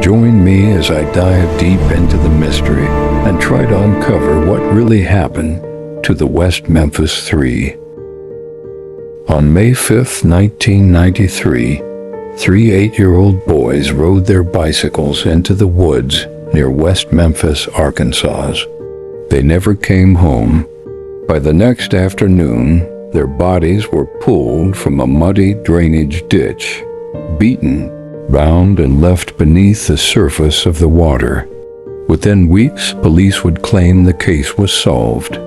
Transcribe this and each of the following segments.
Join me as I dive deep into the mystery and try to uncover what really happened to the West Memphis Three. On May 5, 1993, three 8-year-old boys rode their bicycles into the woods near West Memphis, Arkansas. They never came home. By the next afternoon, their bodies were pulled from a muddy drainage ditch, beaten, bound, and left beneath the surface of the water. Within weeks, police would claim the case was solved.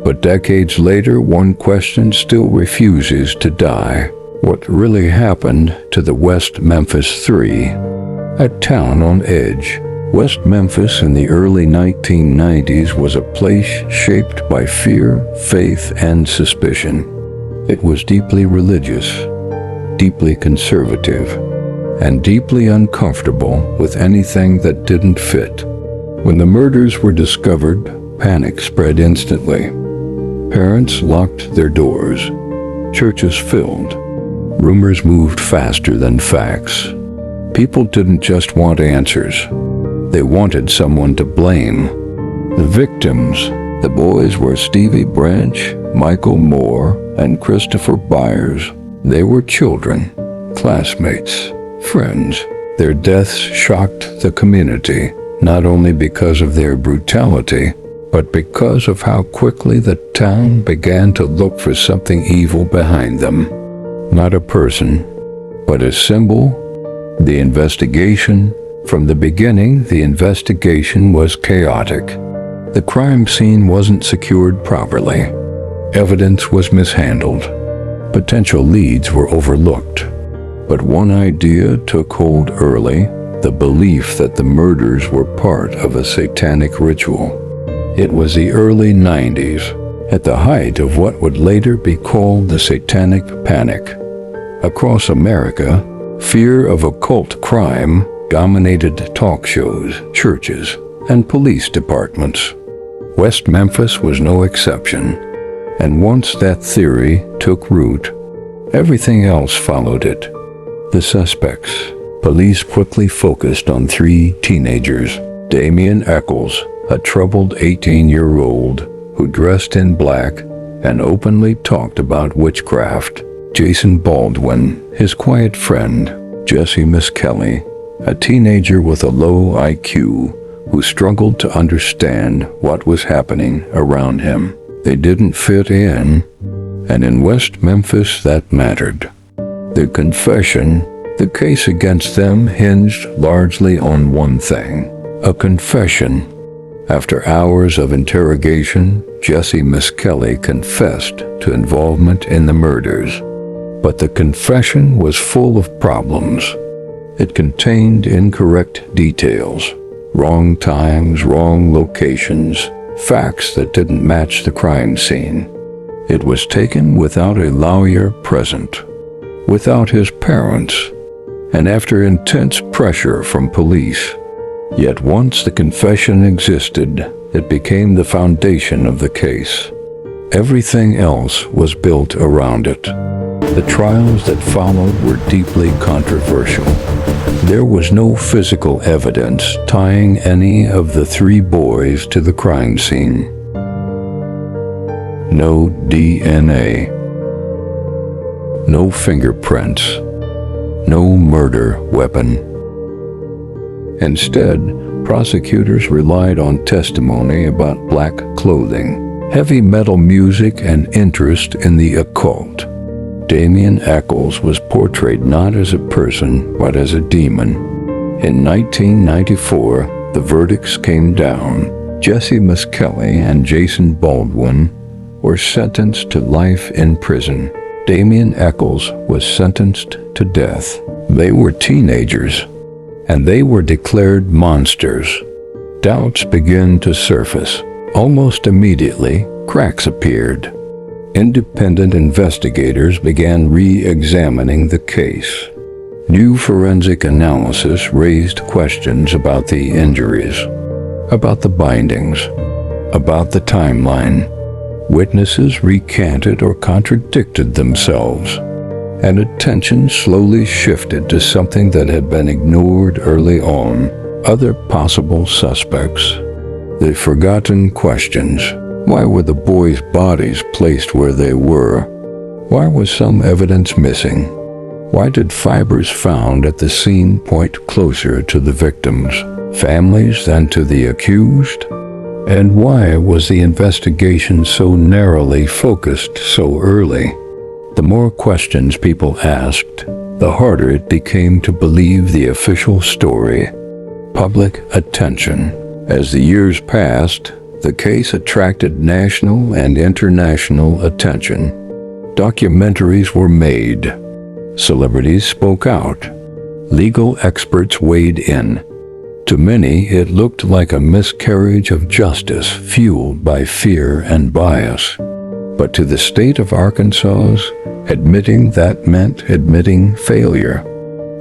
But decades later, one question still refuses to die. What really happened to the West Memphis Three? A town on edge. West Memphis in the early 1990s was a place shaped by fear, faith, and suspicion. It was deeply religious, deeply conservative, and deeply uncomfortable with anything that didn't fit. When the murders were discovered, panic spread instantly. Parents locked their doors. Churches filled. Rumors moved faster than facts. People didn't just want answers. They wanted someone to blame. The victims, the boys, were Stevie Branch, Michael Moore, and Christopher Byers. They were children, classmates, friends. Their deaths shocked the community, not only because of their brutality, but because of how quickly the town began to look for something evil behind them. Not a person, but a symbol. The investigation. From the beginning, the investigation was chaotic. The crime scene wasn't secured properly. Evidence was mishandled. Potential leads were overlooked. But one idea took hold early, the belief that the murders were part of a satanic ritual. It was the early 90s, at the height of what would later be called the Satanic Panic. Across America, fear of occult crime dominated talk shows, churches, and police departments. West Memphis was no exception, and once that theory took root, everything else followed it. The suspects. Police quickly focused on three teenagers: Damien Echols, a troubled 18-year-old who dressed in black and openly talked about witchcraft; Jason Baldwin, his quiet friend; Jessie, misskelley, a teenager with a low IQ who struggled to understand what was happening around him. They didn't fit in, and in West Memphis that mattered. The confession. The case against them hinged largely on one thing: a confession. After hours of interrogation, Jessie Misskelley confessed to involvement in the murders. But the confession was full of problems. It contained incorrect details, wrong times, wrong locations, facts that didn't match the crime scene. It was taken without a lawyer present, without his parents, and after intense pressure from police. Yet once the confession existed, it became the foundation of the case. Everything else was built around it. The trials that followed were deeply controversial. There was no physical evidence tying any of the three boys to the crime scene. No DNA. No fingerprints. No murder weapon. Instead, prosecutors relied on testimony about black clothing, heavy metal music, and interest in the occult. Damien Echols was portrayed not as a person, but as a demon. In 1994, the verdicts came down. Jessie Misskelley and Jason Baldwin were sentenced to life in prison. Damien Echols was sentenced to death. They were teenagers, and they were declared monsters. Doubts began to surface. Almost immediately, cracks appeared. Independent investigators began re-examining the case. New forensic analysis raised questions about the injuries, about the bindings, about the timeline. Witnesses recanted or contradicted themselves. and attention slowly shifted to something that had been ignored early on: other possible suspects. The forgotten questions. Why were the boys' bodies placed where they were? Why was some evidence missing? Why did fibers found at the scene point closer to the victims' families than to the accused? And why was the investigation so narrowly focused so early? The more questions people asked, the harder it became to believe the official story. Public attention. As the years passed, the case attracted national and international attention. Documentaries were made. Celebrities spoke out. Legal experts weighed in. To many, it looked like a miscarriage of justice fueled by fear and bias. But to the state of Arkansas, admitting that meant admitting failure.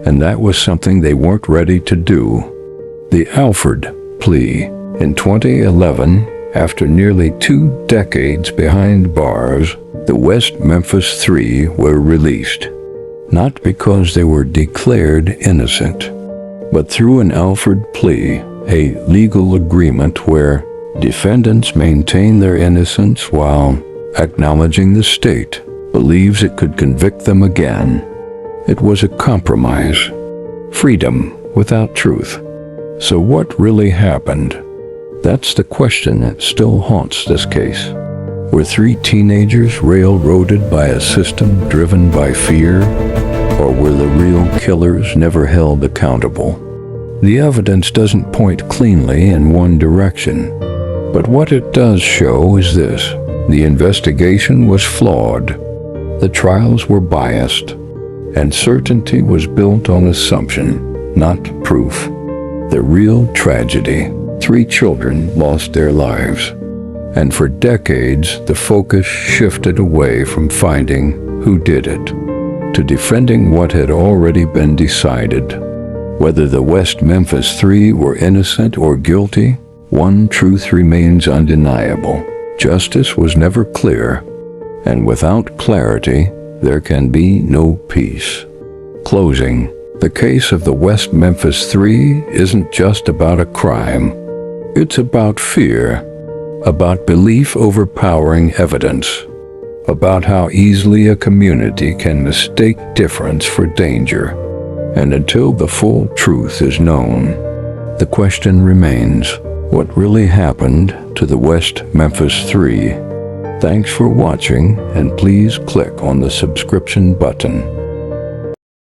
And that was something they weren't ready to do. The Alford plea. In 2011, after nearly 2 decades behind bars, the West Memphis Three were released. Not because they were declared innocent, but through an Alford plea, a legal agreement where defendants maintain their innocence while acknowledging the state believes it could convict them again. It was a compromise. Freedom without truth. So what really happened? That's the question that still haunts this case. Were 3 teenagers railroaded by a system driven by fear? Or were the real killers never held accountable? The evidence doesn't point cleanly in one direction. But what it does show is this: the investigation was flawed. The trials were biased. And certainty was built on assumption, not proof. The real tragedy: 3 children lost their lives. And for decades, the focus shifted away from finding who did it, to defending what had already been decided. Whether the West Memphis Three were innocent or guilty, one truth remains undeniable. Justice was never clear, and without clarity, there can be no peace. Closing. The case of the West Memphis Three isn't just about a crime. It's about fear, about belief overpowering evidence, about how easily a community can mistake difference for danger. And until the full truth is known, the question remains: what really happened to the West Memphis Three? Thanks for watching, and please click on the subscription button.